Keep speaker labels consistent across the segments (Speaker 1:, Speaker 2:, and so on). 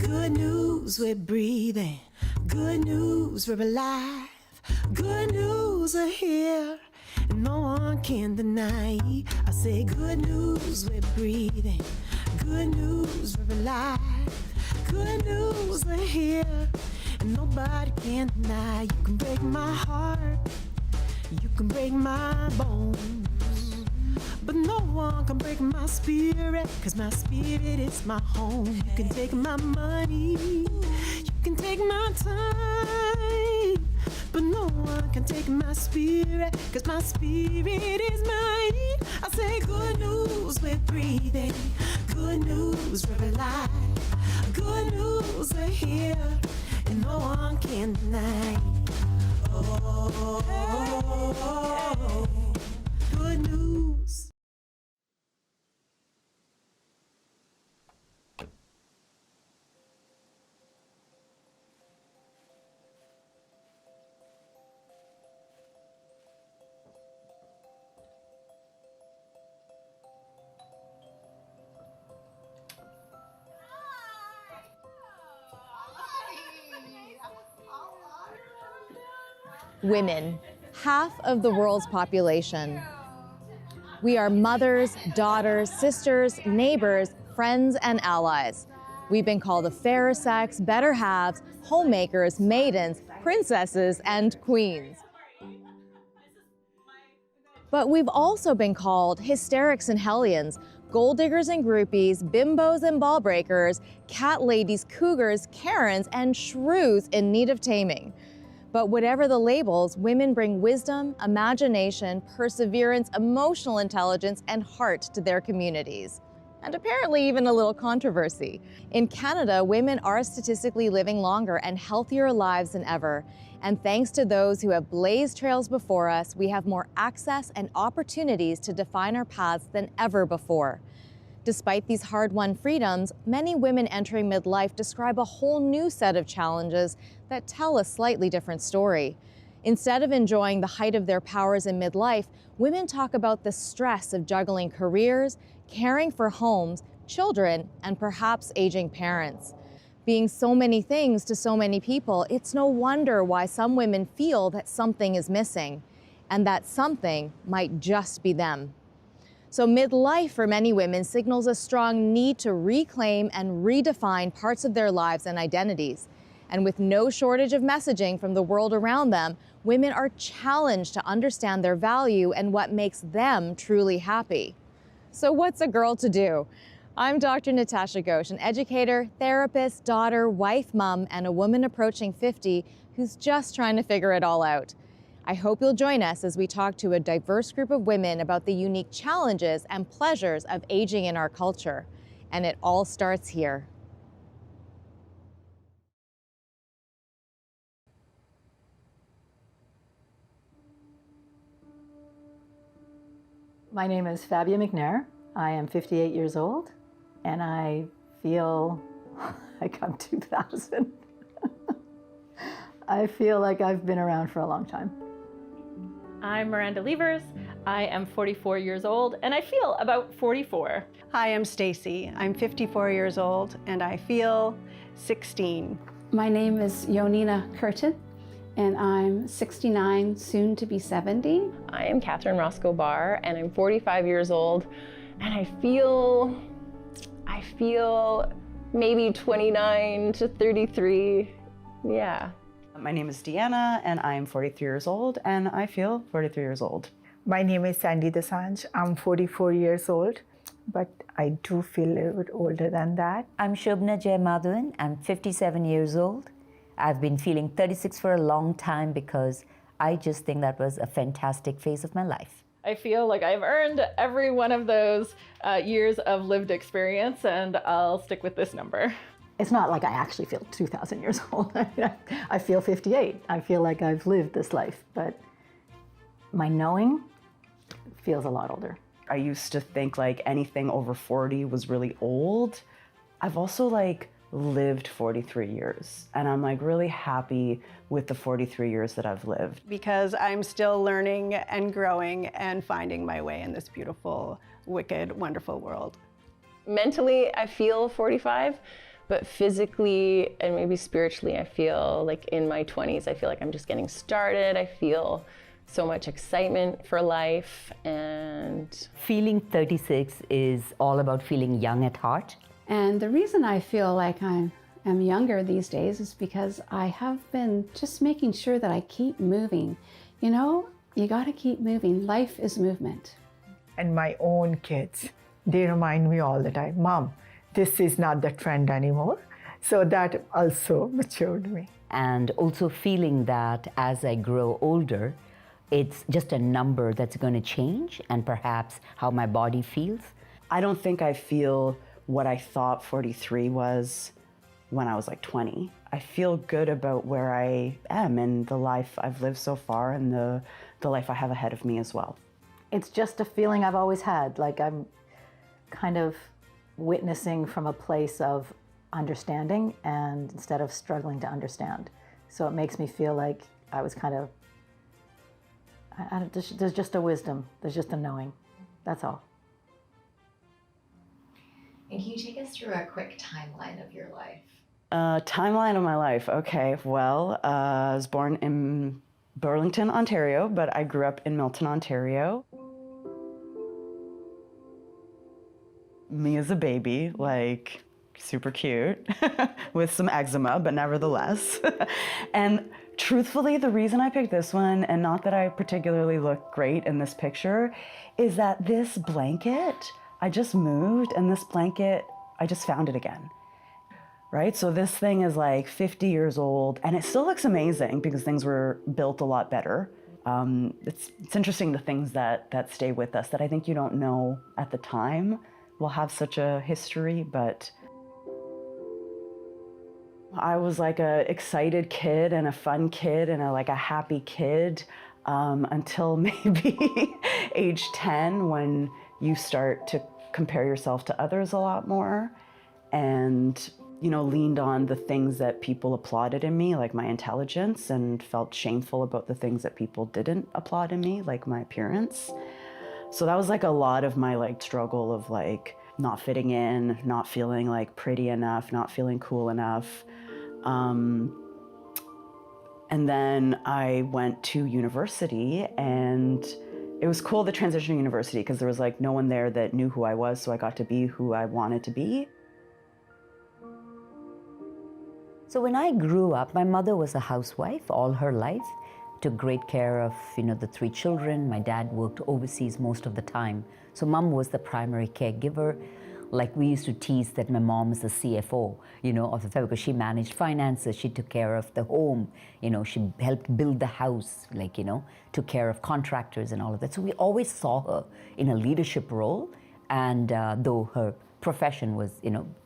Speaker 1: Good news, we're breathing. Good news, we're alive. Good news are here, and no one can deny. I say good news, we're breathing. Good news, we're alive. Good news are here, and nobody can deny. You can break my heart, you can break my bones, but no one can break my spirit, 'cause my spirit is my home. You can take my money, you can take my time, but no one can take my spirit, 'cause my spirit is mine. I say good news, we're breathing. Good news, we're alive. Good news are here, and no one can deny. Oh, good news.
Speaker 2: Women, half of the world's population. We are mothers, daughters, sisters, neighbors, friends, and allies. We've been called the fairer sex, better halves, homemakers, maidens, princesses, and queens. But we've also been called hysterics and hellions, gold diggers and groupies, bimbos and ball breakers, cat ladies, cougars, Karens, and shrews in need of taming. But whatever the labels, women bring wisdom, imagination, perseverance, emotional intelligence, and heart to their communities. And apparently even a little controversy. In Canada, women are statistically living longer and healthier lives than ever. And thanks to those who have blazed trails before us, we have more access and opportunities to define our paths than ever before. Despite these hard-won freedoms, many women entering midlife describe a whole new set of challenges that tell a slightly different story. Instead of enjoying the height of their powers in midlife, women talk about the stress of juggling careers, caring for homes, children, and perhaps aging parents. Being so many things to so many people, it's no wonder why some women feel that something is missing, and that something might just be them. So midlife for many women signals a strong need to reclaim and redefine parts of their lives and identities. And with no shortage of messaging from the world around them, women are challenged to understand their value and what makes them truly happy. So what's a girl to do? I'm Dr. Natasha Ghosh, an educator, therapist, daughter, wife, mom, and a woman approaching 50 who's just trying to figure it all out. I hope you'll join us as we talk to a diverse group of women about the unique challenges and pleasures of aging in our culture. And it all starts here.
Speaker 3: My name is Fabia McNair. I am 58 years old, and I feel like I'm 2000. I feel like I've been around for a long time.
Speaker 4: I'm Miranda Levers. I am 44 years old, and I feel about 44.
Speaker 5: Hi, I'm Stacy. I'm 54 years old, and I feel 16.
Speaker 6: My name is Yonina Curtin, and I'm 69, soon to be 70.
Speaker 4: I am Catherine Roscoe Barr, and I'm 45 years old, and I feel maybe 29 to 33, yeah.
Speaker 7: My name is Deanna, and I'm 43 years old, and I feel 43 years old.
Speaker 8: My name is Sandy Desange. I'm 44 years old, but I do feel a little bit older than that.
Speaker 9: I'm Shobna Jaymadhavan. I'm 57 years old. I've been feeling 36 for a long time because I just think that was a fantastic phase of my life.
Speaker 4: I feel like I've earned every one of those years of lived experience, and I'll stick with this number.
Speaker 3: It's not like I actually feel 2,000 years old. I feel 58. I feel like I've lived this life, but my knowing feels a lot older.
Speaker 7: I used to think like anything over 40 was really old. I've also lived 43 years, and I'm really happy with the 43 years that I've lived.
Speaker 5: Because I'm still learning and growing and finding my way in this beautiful, wicked, wonderful world.
Speaker 4: Mentally, I feel 45,
Speaker 10: But physically and maybe spiritually, I feel like in my 20s, I feel like I'm just getting started. I feel so much excitement for life. And
Speaker 9: Feeling 36 is all about feeling young at heart.
Speaker 6: And the reason I feel like I'm younger these days is because I have been just making sure that I keep moving. You know, you got to keep moving. Life is movement.
Speaker 8: And my own kids, they remind me all the time, Mom, this is not the trend anymore. So that also matured me.
Speaker 9: And also feeling that as I grow older, it's just a number that's going to change, and perhaps how my body feels.
Speaker 7: I don't think I feel what I thought 43 was when I was like 20. I feel good about where I am and the life I've lived so far and the life I have ahead of me as well.
Speaker 3: It's just a feeling I've always had, like I'm kind of witnessing from a place of understanding and instead of struggling to understand. So it makes me feel like I was kind of, there's just a wisdom, there's just a knowing, that's all.
Speaker 11: And can you take us through a quick timeline of your life?
Speaker 7: Timeline of my life, okay. Well, I was born in Burlington, Ontario, but I grew up in Milton, Ontario. Me as a baby, like super cute, with some eczema, but nevertheless. And truthfully, the reason I picked this one, and not that I particularly look great in this picture, is that this blanket, I just moved, and this blanket, I just found it again. Right? So this thing is like 50 years old, and it still looks amazing because things were built a lot better. It's interesting the things that stay with us that I think you don't know at the time will have such a history, but I was like a excited kid and a fun kid and a happy kid until maybe age 10, when you start to compare yourself to others a lot more, and leaned on the things that people applauded in me, like my intelligence, and felt shameful about the things that people didn't applaud in me, like my appearance. So that was like a lot of my struggle of not fitting in, not feeling pretty enough, not feeling cool enough. And then I went to university, and it was cool to transition to university because there was no one there that knew who I was, so I got to be who I wanted to be.
Speaker 9: So when I grew up, my mother was a housewife all her life, took great care of the 3 children. My dad worked overseas most of the time. So mom was the primary caregiver. We used to tease that my mom is the CFO, of the family, because she managed finances, she took care of the home, she helped build the house, took care of contractors and all of that. So we always saw her in a leadership role, and though her profession was,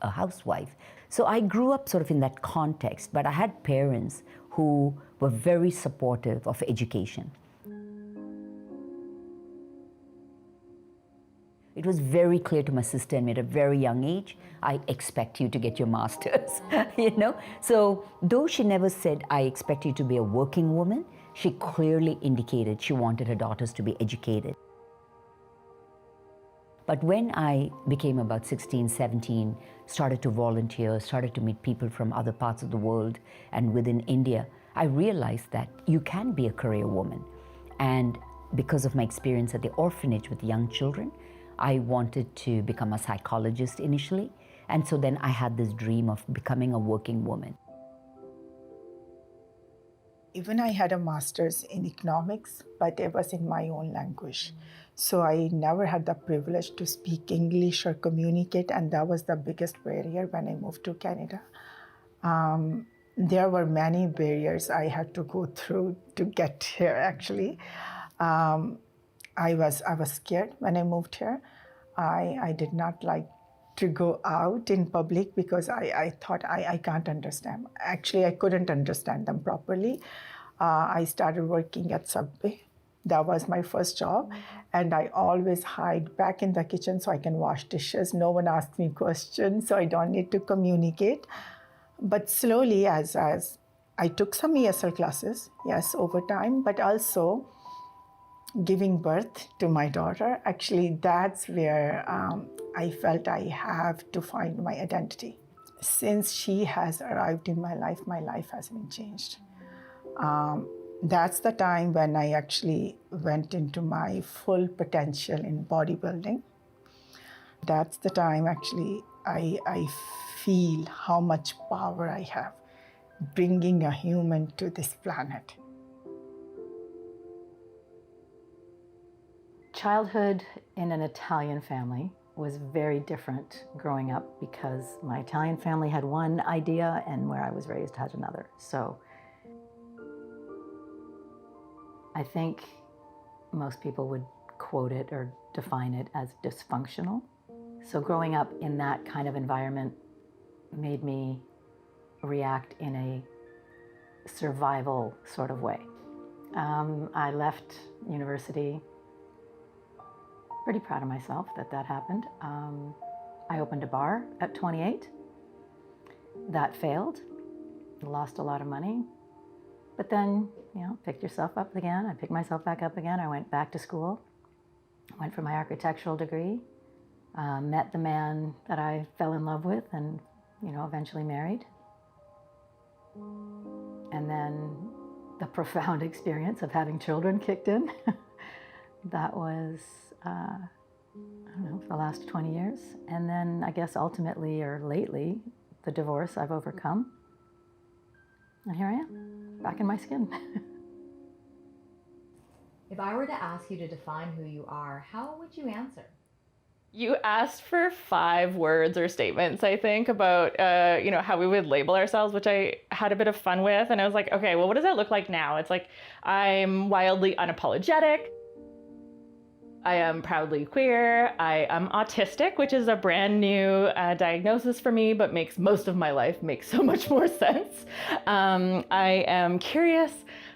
Speaker 9: a housewife. So I grew up sort of in that context, but I had parents who were very supportive of education. It was very clear to my sister and me at a very young age, I expect you to get your master's, So though she never said, I expect you to be a working woman, she clearly indicated she wanted her daughters to be educated. But when I became about 16, 17, started to volunteer, started to meet people from other parts of the world and within India, I realized that you can be a career woman. And because of my experience at the orphanage with young children, I wanted to become a psychologist initially. And so then I had this dream of becoming a working woman.
Speaker 8: Even I had a master's in economics, but it was in my own language. So I never had the privilege to speak English or communicate, and that was the biggest barrier when I moved to Canada. There were many barriers I had to go through to get here, actually. I was scared when I moved here. I did not like to go out in public because I thought I can't understand. Actually, I couldn't understand them properly. I started working at Subway. That was my first job. And I always hide back in the kitchen so I can wash dishes. No one asked me questions, so I don't need to communicate. But slowly, as I took some ESL classes, yes, over time, but also giving birth to my daughter, actually that's where I felt I have to find my identity. since she has arrived in my life hasn't changed. That's the time when I actually went into my full potential in bodybuilding. That's the time actually I feel how much power I have bringing a human to this planet.
Speaker 3: Childhood in an Italian family was very different growing up because my Italian family had one idea and where I was raised had another. So I think most people would quote it or define it as dysfunctional. So growing up in that kind of environment made me react in a survival sort of way. I left university pretty proud of myself that happened. I opened a bar at 28. That failed. Lost a lot of money. But then, picked yourself up again. I picked myself back up again. I went back to school. Went for my architectural degree. Met the man that I fell in love with and, eventually married. And then the profound experience of having children kicked in. That was, for the last 20 years. And then I guess ultimately or lately, the divorce I've overcome. And here I am, back in my skin.
Speaker 2: If I were to ask you to define who you are, how would you answer?
Speaker 4: You asked for 5 words or statements, I think, about how we would label ourselves, which I had a bit of fun with. And I was like, okay, well, what does that look like now? It's like, I'm wildly unapologetic. I am proudly queer. I am autistic, which is a brand new diagnosis for me, but makes most of my life make so much more sense. I am curious.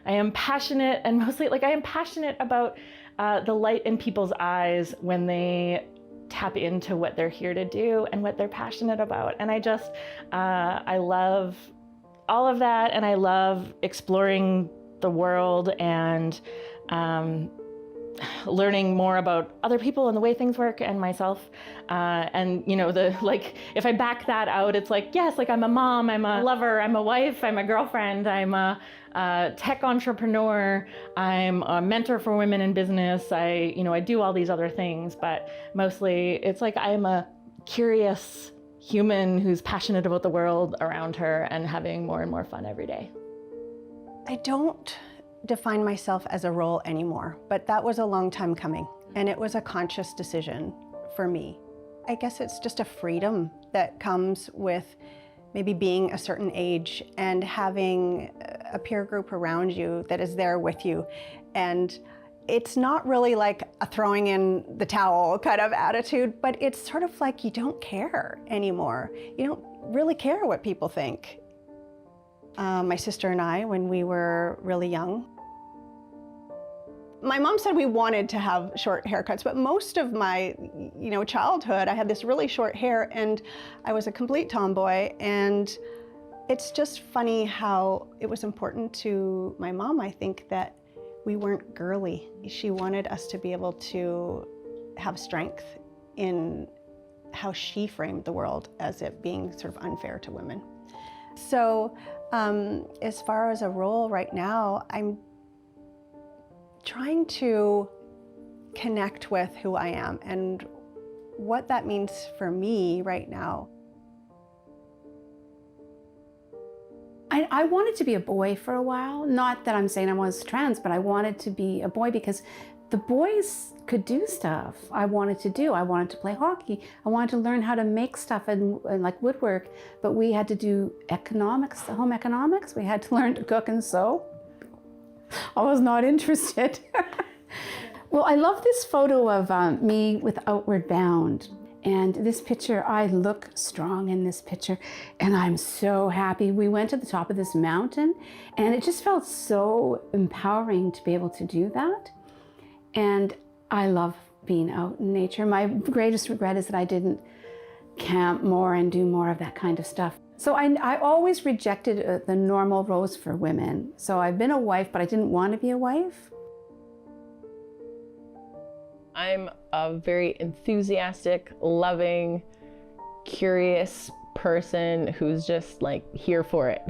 Speaker 4: I am passionate, and mostly, I am passionate about the light in people's eyes when they tap into what they're here to do and what they're passionate about. And I love all of that, and I love exploring the world and learning more about other people and the way things work and myself. If I back that out, it's yes, I'm a mom, I'm a lover, I'm a wife, I'm a girlfriend, I'm a tech entrepreneur, I'm a mentor for women in business. I do all these other things, but mostly it's I'm a curious human who's passionate about the world around her and having more and more fun every day.
Speaker 5: I don't define myself as a role anymore, but that was a long time coming, and it was a conscious decision for me. I guess it's just a freedom that comes with maybe being a certain age and having a peer group around you that is there with you. And it's not really like a throwing in the towel kind of attitude, but it's sort of like you don't care anymore. You don't really care what people think. My sister and I, when we were really young, my mom said we wanted to have short haircuts, but most of my, childhood, I had this really short hair and I was a complete tomboy. And it's just funny how it was important to my mom, I think, that we weren't girly. She wanted us to be able to have strength in how she framed the world as it being sort of unfair to women. So as far as a role right now, I'm trying to connect with who I am and what that means for me right now.
Speaker 6: I wanted to be a boy for a while. Not that I'm saying I was trans, but I wanted to be a boy because the boys could do stuff I wanted to do. I wanted to play hockey. I wanted to learn how to make stuff and like woodwork, but we had to do economics, home economics. We had to learn to cook and sew. I was not interested. Well, I love this photo of me with Outward Bound. And this picture, I look strong in this picture, and I'm so happy. We went to the top of this mountain, and it just felt so empowering to be able to do that. And I love being out in nature. My greatest regret is that I didn't camp more and do more of that kind of stuff. So I always rejected the normal roles for women. So I've been a wife, but I didn't want to be a wife.
Speaker 10: I'm a very enthusiastic, loving, curious person who's just like here for it.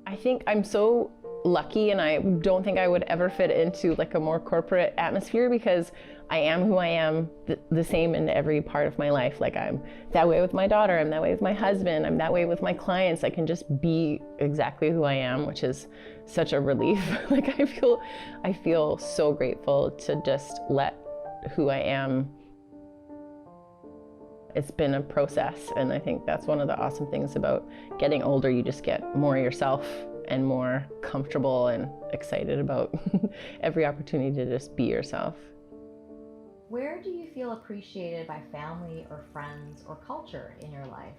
Speaker 10: I think I'm so lucky, and I don't think I would ever fit into like a more corporate atmosphere, because I am who I am, the same in every part of my life. Like, I'm that way with my daughter, I'm that way with my husband, I'm that way with my clients. I can just be exactly who I am, which is such a relief. Like, I feel so grateful to just let who I am. It's been a process, and I think that's one of the awesome things about getting older. You just get more yourself and more comfortable and excited about every opportunity to just be yourself.
Speaker 2: Where do you feel appreciated by family or friends or culture in your life?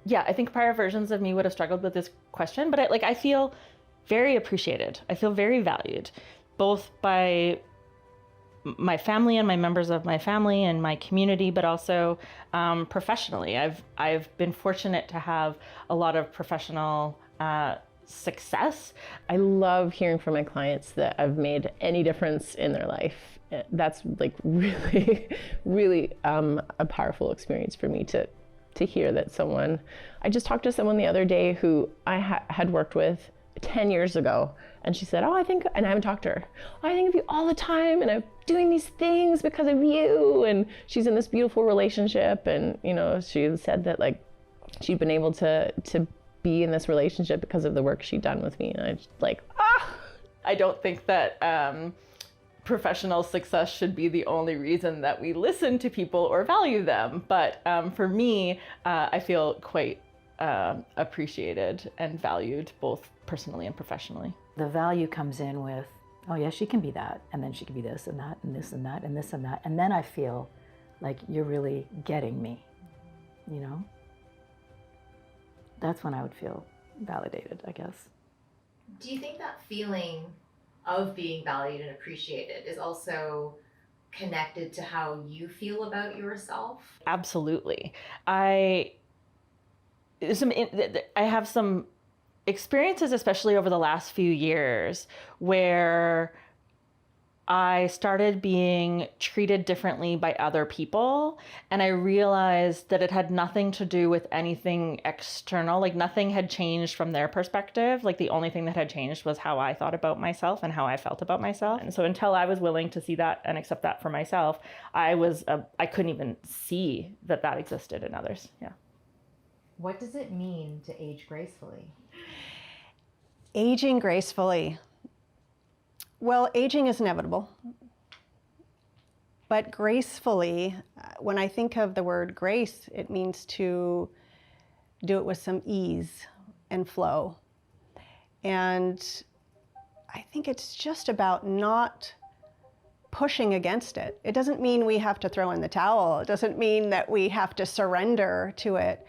Speaker 4: Yeah, I think prior versions of me would have struggled with this question, but I feel very appreciated. I feel very valued, both by my family and my members of my family and my community, but also professionally. I've been fortunate to have a lot of professional success.
Speaker 10: I love hearing from my clients that I've made any difference in their life. That's like really, really a powerful experience for me to hear that someone. I just talked to someone the other day who I had worked with 10 years ago, and she said, and I haven't talked to her, I think of you all the time, and I'm doing these things because of you. And she's in this beautiful relationship, and she said that like she'd been able to be in this relationship because of the work she'd done with me. And I just like,
Speaker 4: I don't think that professional success should be the only reason that we listen to people or value them. But for me, I feel quite appreciated and valued, both personally and professionally.
Speaker 3: The value comes in with, oh yeah, she can be that, and then she can be this and that and this and that and this and that. And then I feel like you're really getting me, That's when I would feel validated, I guess.
Speaker 11: Do you think that feeling of being valued and appreciated is also connected to how you feel about yourself?
Speaker 4: Absolutely. I have some experiences, especially over the last few years, where I started being treated differently by other people, and I realized that it had nothing to do with anything external. Like, nothing had changed from their perspective. Like, the only thing that had changed was how I thought about myself and how I felt about myself. And so until I was willing to see that and accept that for myself, I couldn't even see that existed in others. Yeah.
Speaker 2: What does it mean to age gracefully?
Speaker 5: Aging gracefully. Well, aging is inevitable. But gracefully, when I think of the word grace, it means to do it with some ease and flow. And I think it's just about not pushing against it. It doesn't mean we have to throw in the towel. It doesn't mean that we have to surrender to it.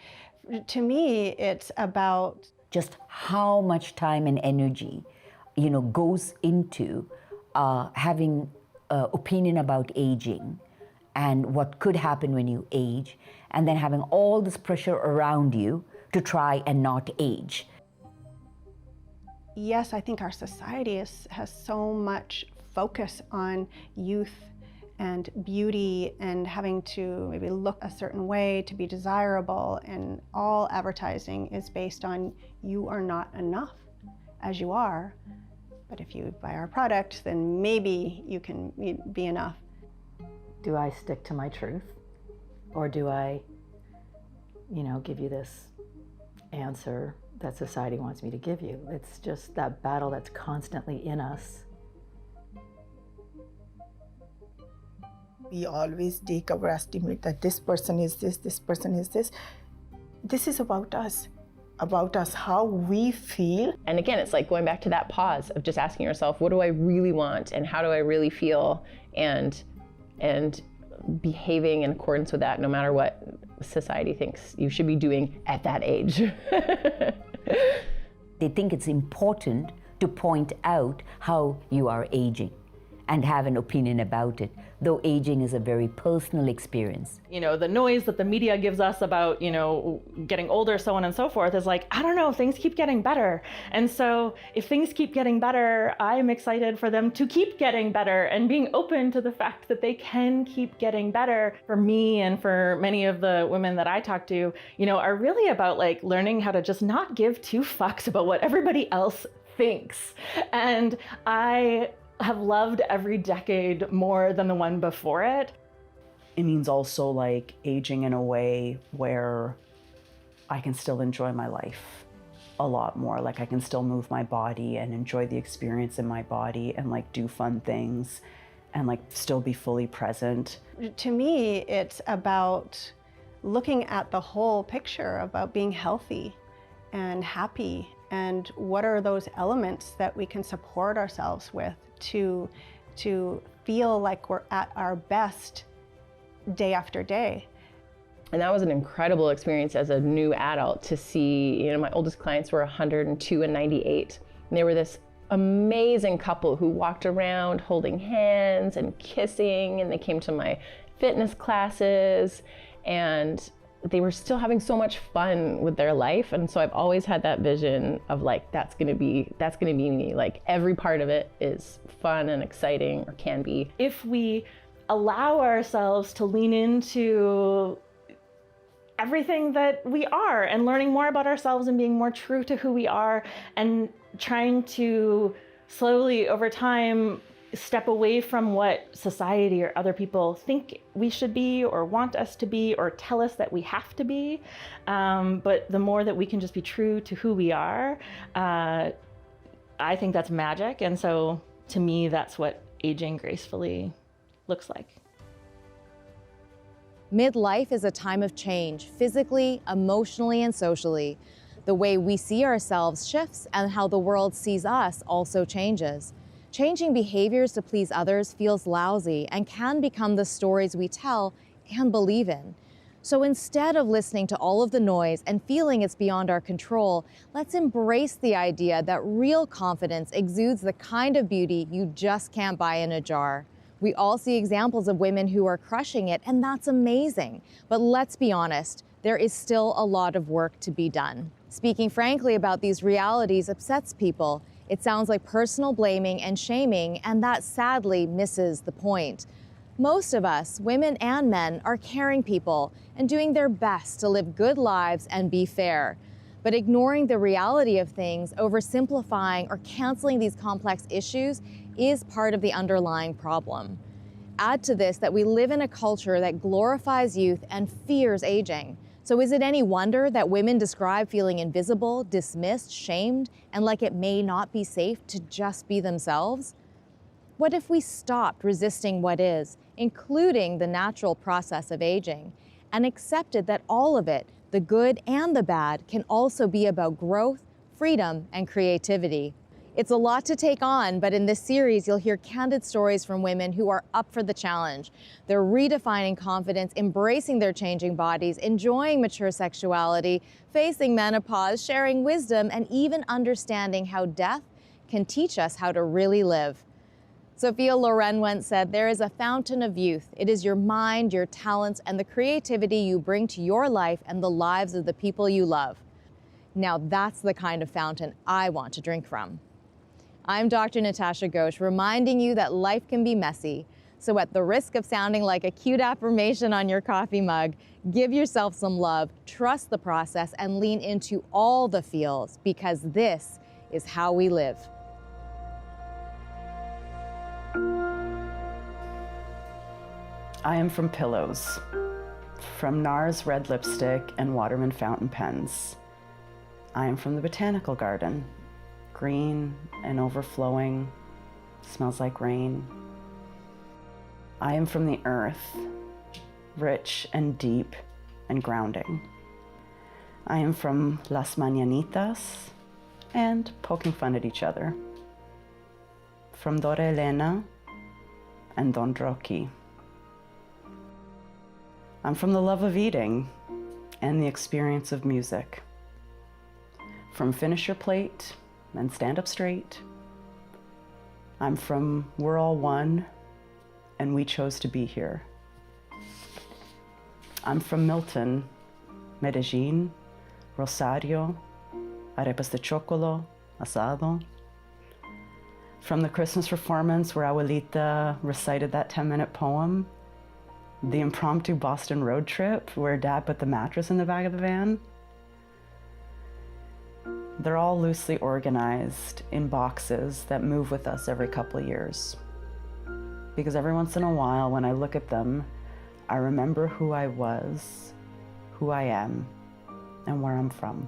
Speaker 5: To me, it's about
Speaker 9: just how much time and energy, goes into having an opinion about aging and what could happen when you age, and then having all this pressure around you to try and not age.
Speaker 5: Yes, I think our society has so much focus on youth and beauty and having to maybe look a certain way to be desirable, and all advertising is based on you are not enough as you are, but if you buy our product, then maybe you can be enough.
Speaker 3: Do I stick to my truth, or do I, give you this answer that society wants me to give you? It's just that battle that's constantly in us.
Speaker 8: We always take our estimate that this person is this person is this. This is about us, how we feel.
Speaker 10: And again, it's like going back to that pause of just asking yourself, what do I really want and how do I really feel, and behaving in accordance with that, no matter what society thinks you should be doing at that age.
Speaker 9: They think it's important to point out how you are aging. and have an opinion about it, though aging is a very personal experience.
Speaker 4: You know, the noise that the media gives us about, you know, getting older, so on and so forth, is like, I don't know, things keep getting better. And so if things keep getting better, I'm excited for them to keep getting better, and being open to the fact that they can keep getting better. For me and for many of the women that I talk to, you know, are really about like learning how to just not give two fucks about what everybody else thinks. And I have loved every decade more than the one before it.
Speaker 7: It means also like aging in a way where I can still enjoy my life a lot more. Like I can still move my body and enjoy the experience in my body and like do fun things and like still be fully present.
Speaker 5: To me, it's about looking at the whole picture, about being healthy and happy, and what are those elements that we can support ourselves with to feel like we're at our best day after day.
Speaker 10: And that was an incredible experience as a new adult to see, you know, my oldest clients were 102 and 98. And they were this amazing couple who walked around holding hands and kissing, and they came to my fitness classes, and they were still having so much fun with their life. And so I've always had that vision of like, that's gonna be me. Like every part of it is fun and exciting, or can be.
Speaker 4: If we allow ourselves to lean into everything that we are, and learning more about ourselves and being more true to who we are, and trying to slowly over time step away from what society or other people think we should be or want us to be or tell us that we have to be. But the more that we can just be true to who we are, I think that's magic. And so to me, that's what aging gracefully looks like.
Speaker 2: Midlife is a time of change, physically, emotionally, and socially. The way we see ourselves shifts, and how the world sees us also changes. Changing behaviors to please others feels lousy and can become the stories we tell and believe in. So instead of listening to all of the noise and feeling it's beyond our control, let's embrace the idea that real confidence exudes the kind of beauty you just can't buy in a jar. We all see examples of women who are crushing it, and that's amazing. But let's be honest, there is still a lot of work to be done. Speaking frankly about these realities upsets people. It sounds like personal blaming and shaming, and that sadly misses the point. Most of us, women and men, are caring people and doing their best to live good lives and be fair. But ignoring the reality of things, oversimplifying or canceling these complex issues is part of the underlying problem. Add to this that we live in a culture that glorifies youth and fears aging. So is it any wonder that women describe feeling invisible, dismissed, shamed, and like it may not be safe to just be themselves? What if we stopped resisting what is, including the natural process of aging, and accepted that all of it, the good and the bad, can also be about growth, freedom, and creativity? It's a lot to take on, but in this series, you'll hear candid stories from women who are up for the challenge. They're redefining confidence, embracing their changing bodies, enjoying mature sexuality, facing menopause, sharing wisdom, and even understanding how death can teach us how to really live. Sophia Loren once said, "There is a fountain of youth. It is your mind, your talents, and the creativity you bring to your life and the lives of the people you love." Now that's the kind of fountain I want to drink from. I'm Dr. Natasha Ghosh, reminding you that life can be messy. So at the risk of sounding like a cute affirmation on your coffee mug, give yourself some love, trust the process, and lean into all the feels, because this is how we live.
Speaker 7: I am from pillows, from NARS red lipstick and Waterman fountain pens. I am from the botanical garden, green and overflowing, smells like rain. I am from the earth, rich and deep and grounding. I am from Las Mañanitas and poking fun at each other. From Dora Elena and Don Rocky. I'm from the love of eating and the experience of music. From finish your plate and stand up straight, I'm from We're All One, and we chose to be here. I'm from Milton, Medellin, Rosario, arepas de chocolo, asado. From the Christmas performance where Abuelita recited that 10-minute poem, the impromptu Boston road trip where Dad put the mattress in the back of the van. They're all loosely organized in boxes that move with us every couple of years. Because every once in a while, when I look at them, I remember who I was, who I am, and where I'm from.